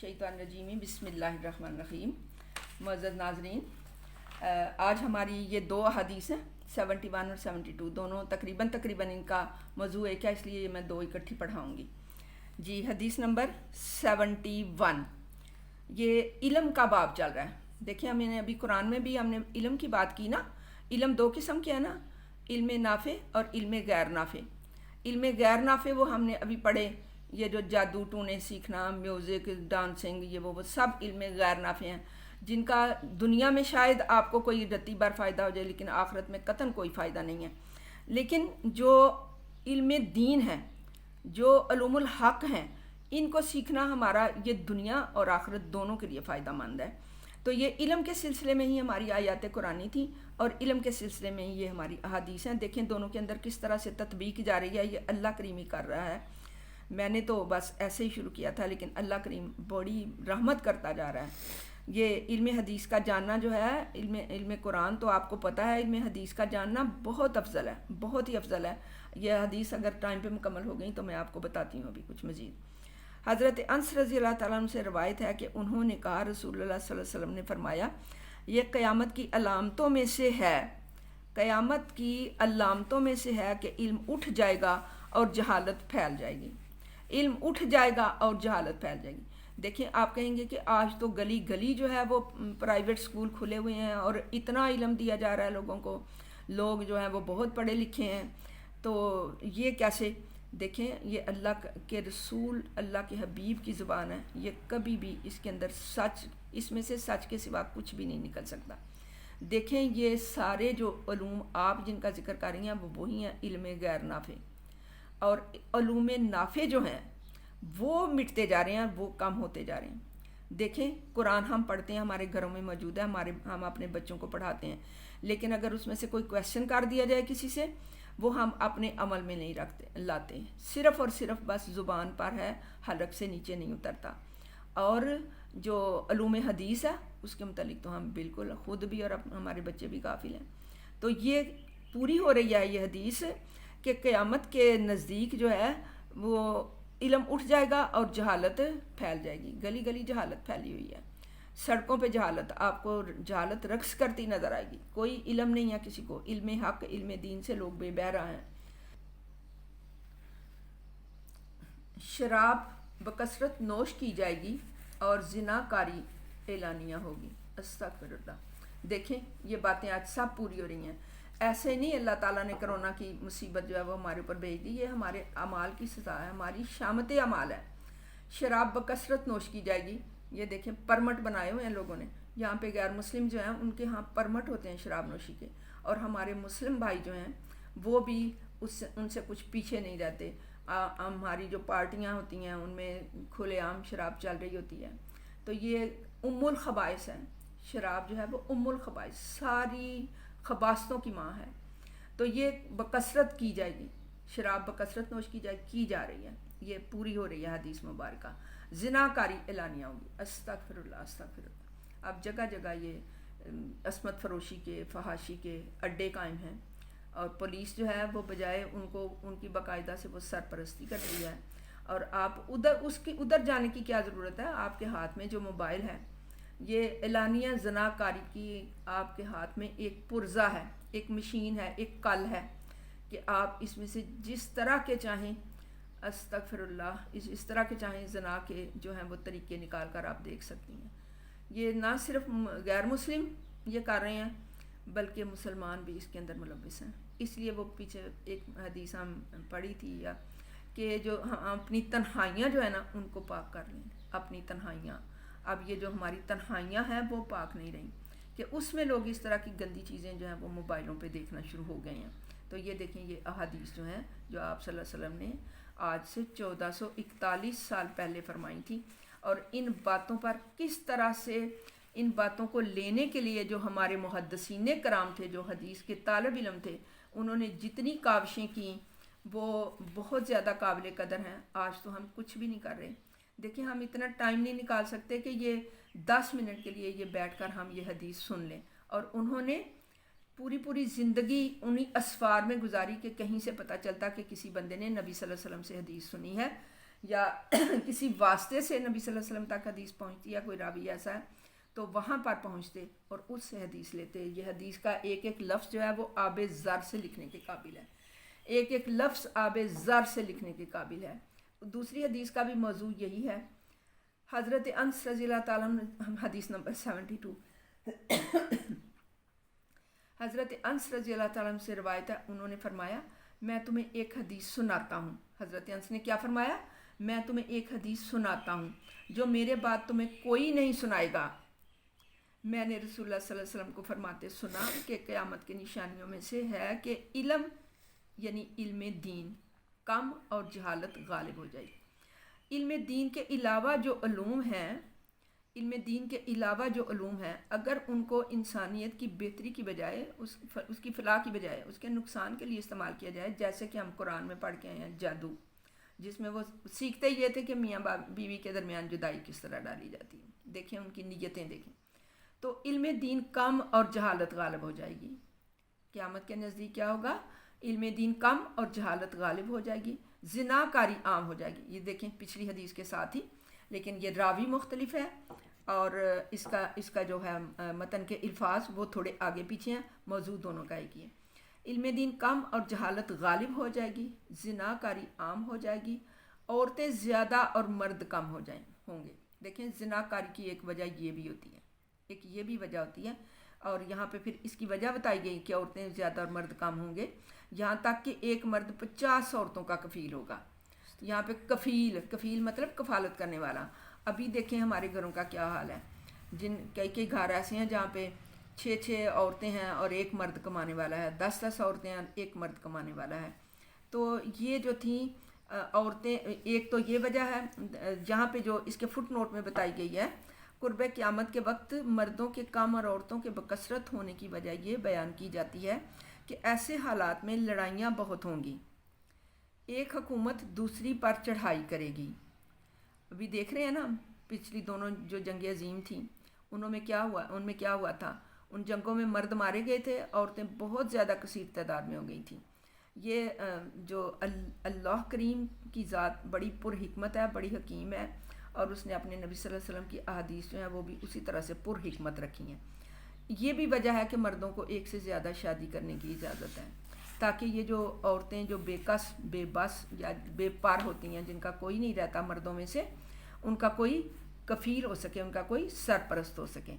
शैतान रजीम बिस्मिल्लाहिर्रहमानिर्रहीम। मुअज़्ज़ज़ नाज़रीन, आज हमारी ये दो हदीस हैं 71 और 72, दोनों तकरीबन इनका मौजू एक है, इसलिए मैं दो इकट्ठी पढ़ाऊँगी। जी, हदीस नंबर 71, ये इल्म का बाब चल रहा है। देखिए, हमने अभी कुरान में भी हमने इल्म की बात की ना। इल्म दो किस्म के है ना, इल्म नाफ़े और इल्म गैर नाफ़े। इल्म गैर नाफ़े वो हमने अभी पढ़े, ये जो जादू टूने सीखना, म्यूज़िक, डांसिंग, ये वो सब इल्म गैर नाफ़े हैं, जिनका दुनिया में शायद आपको कोई रत्ती बार फ़ायदा हो जाए, लेकिन आखिरत में कतन कोई फ़ायदा नहीं है। लेकिन जो इल्म दीन है, जो उलूमुल हक़ हैं, इनको सीखना हमारा ये दुनिया और आखिरत दोनों के लिए फ़ायदा मंद है। तो ये इल्म के सिलसिले में ही हमारी आयात कुरानी थी और इल्म के सिलसिले में ही ये हमारी अहादीस हैं। देखें दोनों के अंदर किस तरह से तत्बीक जा रही है, ये अल्लाह करीम ही कर रहा है। मैंने तो बस ऐसे ही शुरू किया था, लेकिन अल्लाह करीम बड़ी रहमत करता जा रहा है। ये इल्म हदीस का जानना जो है, इल्म कुरान तो आपको पता है, इल्म हदीस का जानना बहुत अफजल है, बहुत ही अफजल है। यह हदीस अगर टाइम पे मुकम्मल हो गई तो मैं आपको बताती हूँ अभी कुछ मज़ीद। हज़रत अनस रज़ी अल्लाह ताला अन्हु से रवायत है कि उन्होंने कहा, रसूलुल्लाह सल्लल्लाहु अलैहि वसल्लम ने फरमाया, ये क़यामत की अलामतों में से है, क़यामत की अलामतों में से है कि इल्म उठ जाएगा और जहालत फैल जाएगी। इल्म उठ जाएगा और जहालत फैल जाएगी। देखिए, आप कहेंगे कि आज तो गली गली जो है वो प्राइवेट स्कूल खुले हुए हैं और इतना इल्म दिया जा रहा है लोगों को, लोग जो हैं वो बहुत पढ़े लिखे हैं। तो ये कैसे? देखें, ये अल्लाह के रसूल, अल्लाह के हबीब की ज़ुबान है, ये कभी भी इसके अंदर सच, इसमें से सच के सिवा कुछ भी नहीं निकल सकता। देखें, ये सारे जो उलूम आप जिनका जिक्र कर रही हैं वो वही हैं इल्म गैर नाफ़े, और उलूम नाफ़े जो हैं वो मिटते जा रहे हैं, वो कम होते जा रहे हैं। देखें, कुरान हम पढ़ते हैं, हमारे घरों में मौजूद है, हम अपने बच्चों को पढ़ाते हैं, लेकिन अगर उसमें से कोई क्वेश्चन कर दिया जाए किसी से, वो हम अपने अमल में नहीं लाते, सिर्फ़ और सिर्फ बस ज़ुबान पर है, हलक से नीचे नहीं उतरता। और जो उलूम हदीस है उसके मुतालिक तो हम बिल्कुल ख़ुद भी और हमारे बच्चे भी काफ़िल हैं। तो ये पूरी हो रही है ये हदीस कि क़यामत के नज़दीक जो है वो इल्म उठ जाएगा और जहालत फैल जाएगी। गली गली जहालत फैली हुई है, सड़कों पे जहालत, आपको जहालत रक्स करती नज़र आएगी। कोई इल्म नहीं है किसी को, इल्म हक़, इल्म दीन से लोग बेबहरा हैं। शराब बकसरत नोश की जाएगी और ज़िनाकारी एलानिया होगी। अस्तग़फिरुल्लाह। देखें, ये बातें आज सब पूरी हो रही हैं। ऐसे नहीं अल्लाह ताला ने कोरोना की मुसीबत जो है वो हमारे ऊपर भेज दी, ये हमारे अमाल की सज़ा है, हमारी शामत अमाल है। शराब बकसरत नोश की जाएगी। ये देखें, परमट बनाए हुए हैं लोगों ने। यहाँ पे गैर मुस्लिम जो हैं उनके यहाँ परमट होते हैं शराब नोशी के, और हमारे मुस्लिम भाई जो हैं वो भी उनसे कुछ पीछे नहीं रहते। हमारी जो पार्टियाँ होती हैं उनमें खुलेआम शराब चल रही होती है। तो ये उम्मुल खबाइस है, शराब जो है वो उम्मुल खबाइस, सारी खबासतों की माँ है। तो ये बकसरत की जाएगी, शराब बकसरत नोश की जा रही है, ये पूरी हो रही है हदीस मुबारका। ज़िनाकारी एलानिया होगी। अस्तग़फिरुल्लाह, अस्तग़फिरुल्लाह। अब जगह जगह ये असमत फरोशी के, फहाशी के अड्डे कायम हैं, और पुलिस जो है वो बजाय उनको उनकी बाकायदा से वो सरपरस्ती कर रही है। और आप उधर जाने की क्या ज़रूरत है? आपके हाथ में जो मोबाइल है, ये एलानिया ज़नाकारी की आपके हाथ में एक पुर्जा है, एक मशीन है, एक कल है कि आप इसमें से जिस तरह के चाहें, अस्तग़फिरुल्लाह, इस तरह के चाहें ज़ना के जो हैं वो तरीके निकाल कर आप देख सकती हैं। ये ना सिर्फ गैर मुस्लिम ये कर रहे हैं, बल्कि मुसलमान भी इसके अंदर मुलव्विस हैं। इसलिए वो पीछे एक हदीस हम पढ़ी थी या कि जो हम अपनी तन्हाइयाँ जो है ना उनको पाक कर लें, अपनी तन्हाइयाँ। अब ये जो हमारी तन्हाइयाँ हैं वो पाक नहीं रही, कि उसमें लोग इस तरह की गंदी चीज़ें जो हैं वो मोबाइलों पे देखना शुरू हो गए हैं। तो ये देखें, ये अहादीस जो हैं जो आप सल्लल्लाहु अलैहि वसल्लम ने आज से 1441 साल पहले फरमाई थी, और इन बातों पर किस तरह से इन बातों को लेने के लिए जो हमारे मुहद्दिसीन कराम थे, जो हदीस के तालिब इल्म थे, उन्होंने जितनी काविशें की वो बहुत ज़्यादा काबिल कदर हैं। आज तो हम कुछ भी नहीं कर रहे। देखिए, हम इतना टाइम नहीं निकाल सकते कि ये 10 मिनट के लिए ये बैठकर हम ये हदीस सुन लें। और उन्होंने पूरी ज़िंदगी उन्हीं असफार में गुजारी कि कहीं से पता चलता कि किसी बंदे ने नबी सल्लल्लाहु अलैहि वसल्लम से हदीस सुनी है। یا کسی واسطے سے نبی صلی اللہ علیہ وسلم تک حدیث پہنچتی ہے، کوئی راوی ایسا ہے تو وہاں پر پہنچتے اور اس سے حدیث لیتے. یہ حدیث کا ایک ایک لفظ جو ہے وہ آب زر سے لکھنے کے قابل ہے، ایک ایک لفظ آب زر سے لکھنے کے قابل ہے. دوسری حدیث کا بھی موضوع یہی ہے. حضرت انس رضی اللہ تعالیٰ عنہ، حدیث نمبر 72، حضرت انس رضی اللہ تعالیٰ عنہ سے روایت ہے، انہوں نے فرمایا میں تمہیں ایک حدیث سناتا ہوں. حضرت انس نے کیا فرمایا؟ میں تمہیں ایک حدیث سناتا ہوں جو میرے بعد تمہیں کوئی نہیں سنائے گا. میں نے رسول اللہ صلی اللہ علیہ وسلم کو فرماتے سنا کہ قیامت کی نشانیوں میں سے ہے کہ علم یعنی علم دین کم اور جہالت غالب ہو جائے. علم دین کے علاوہ جو علوم ہیں، علم دین کے علاوہ جو علوم ہیں، اگر ان کو انسانیت کی بہتری کی بجائے، اس کی فلاح کی بجائے اس کے نقصان کے لیے استعمال کیا جائے، جیسے کہ ہم قرآن میں پڑھ کے آئے ہیں جادو، جس میں وہ سیکھتے یہ تھے کہ میاں بیوی کے درمیان جدائی کس طرح ڈالی جاتی ہے. دیکھیں ان کی نیتیں دیکھیں. تو علم دین کم اور جہالت غالب ہو جائے گی. قیامت کے نزدیک کیا ہوگا؟ علم دین کم اور جہالت غالب ہو جائے گی، زنا کاری عام ہو جائے گی. یہ دیکھیں پچھلی حدیث کے ساتھ ہی، لیکن یہ راوی مختلف ہے اور اس کا جو ہے متن کے الفاظ وہ تھوڑے آگے پیچھے ہیں، موضوع دونوں کا ایک ہی ہے. علم دین کم اور جہالت غالب ہو جائے گی، زنا کاری عام ہو جائے گی، عورتیں زیادہ اور مرد کم ہوں گے. دیکھیں زنا کاری کی ایک وجہ یہ بھی ہوتی ہے، ایک یہ بھی وجہ ہوتی ہے، اور یہاں پہ پھر اس کی وجہ بتائی گئی کہ عورتیں زیادہ اور مرد کم ہوں گے، یہاں تک کہ ایک مرد 50 عورتوں کا کفیل ہوگا. یہاں پہ کفیل مطلب کفالت کرنے والا. ابھی دیکھیں ہمارے گھروں کا کیا حال ہے. کئی گھر ایسے ہیں جہاں پہ 6 عورتیں ہیں اور ایک مرد کمانے والا ہے، 10 عورتیں ہیں ایک مرد کمانے والا ہے. تو یہ جو تھیں عورتیں، ایک تو یہ وجہ ہے جہاں پہ جو اس کے فٹ نوٹ میں بتائی گئی ہے، قرب قیامت کے وقت مردوں کے کم اور عورتوں کے بکثرت ہونے کی وجہ یہ بیان کی جاتی ہے کہ ایسے حالات میں لڑائیاں بہت ہوں گی، ایک حکومت دوسری پر چڑھائی کرے گی. ابھی دیکھ رہے ہیں نا پچھلی دونوں جو جنگیں عظیم تھیں ان میں کیا ہوا تھا. ان جنگوں میں مرد مارے گئے تھے، عورتیں بہت زیادہ کثیر تعداد میں ہو گئی تھیں. یہ جو اللہ کریم کی ذات بڑی پر حکمت ہے، بڑی حکیم ہے، اور اس نے اپنے نبی صلی اللہ علیہ وسلم کی احادیث جو ہیں وہ بھی اسی طرح سے پر حکمت رکھی ہیں. یہ بھی وجہ ہے کہ مردوں کو ایک سے زیادہ شادی کرنے کی اجازت ہے، تاکہ یہ جو عورتیں جو بے کس، بے بس یا بے پار ہوتی ہیں، جن کا کوئی نہیں رہتا مردوں میں سے، ان کا کوئی کفیل ہو سکے، ان کا کوئی سرپرست ہو سکے.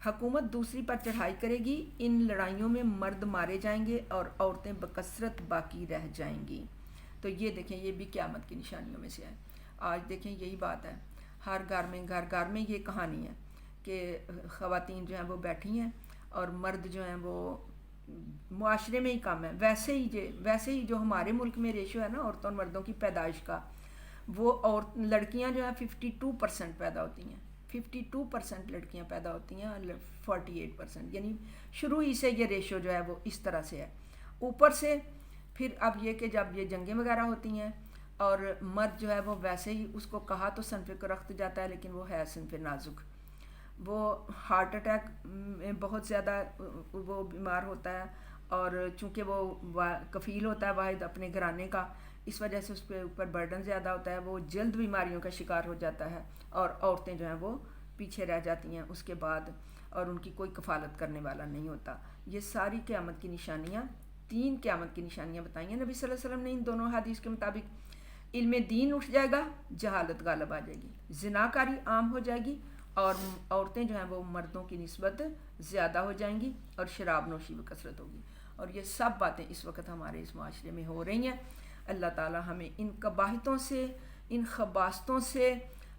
حکومت دوسری پر چڑھائی کرے گی، ان لڑائیوں میں مرد مارے جائیں گے اور عورتیں بکثرت باقی رہ جائیں گی. تو یہ دیکھیں یہ بھی قیامت کی نشانیوں میں سے ہے. آج دیکھیں یہی بات ہے، ہر گھر میں یہ کہانی ہے کہ خواتین جو ہیں وہ بیٹھی ہیں اور مرد جو ہیں وہ معاشرے میں ہی کم ہے. ویسے ہی جو ہمارے ملک میں ریشو ہے نا عورتوں اور مردوں کی پیدائش کا، وہ لڑکیاں جو ہیں 52% پیدا ہوتی ہیں، 52% لڑکیاں پیدا ہوتی ہیں، 48%، یعنی شروع ہی سے یہ ریشو جو ہے وہ اس طرح سے ہے. اوپر سے پھر اب یہ کہ جب یہ جنگیں وغیرہ ہوتی ہیں اور مرد جو ہے وہ ویسے ہی اس کو کہا تو صنف رخت جاتا ہے، لیکن وہ ہے صنف نازک، وہ ہارٹ اٹیک میں بہت زیادہ وہ بیمار ہوتا ہے، اور چونکہ وہ کفیل ہوتا ہے واحد اپنے گھرانے کا، اس وجہ سے اس کے اوپر برڈن زیادہ ہوتا ہے، وہ جلد بیماریوں کا شکار ہو جاتا ہے، اور عورتیں جو ہیں وہ پیچھے رہ جاتی ہیں اس کے بعد، اور ان کی کوئی کفالت کرنے والا نہیں ہوتا. یہ ساری قیامت کی نشانیاں، 3 قیامت کی نشانیاں بتائی ہیں نبی صلی اللہ علیہ وسلم نے ان دونوں حدیث کے مطابق. علم دین اٹھ جائے گا، جہالت غالب آ جائے گی، زنا کاری عام ہو جائے گی، اور عورتیں جو ہیں وہ مردوں کی نسبت زیادہ ہو جائیں گی، اور شراب نوشی میں کثرت ہوگی. اور یہ سب باتیں اس وقت ہمارے اس معاشرے میں ہو رہی ہیں. اللہ تعالی ہمیں ان قباحتوں سے، ان خباثتوں سے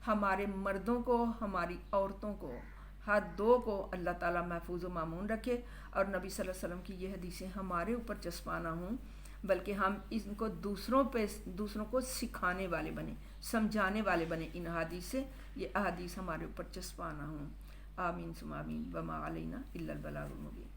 ہمارے مردوں کو، ہماری عورتوں کو، ہر دو کو اللہ تعالیٰ محفوظ و مامون رکھے، اور نبی صلی اللہ علیہ وسلم کی یہ حدیثیں ہمارے اوپر چسپانا ہوں، بلکہ ہم ان کو دوسروں کو سکھانے والے بنیں، سمجھانے والے بنیں. ان احادیث سے یہ احادیث ہمارے اوپر چسپانا ہوں. آمین ثم آمین. وما علینا الا البلاغ المبین.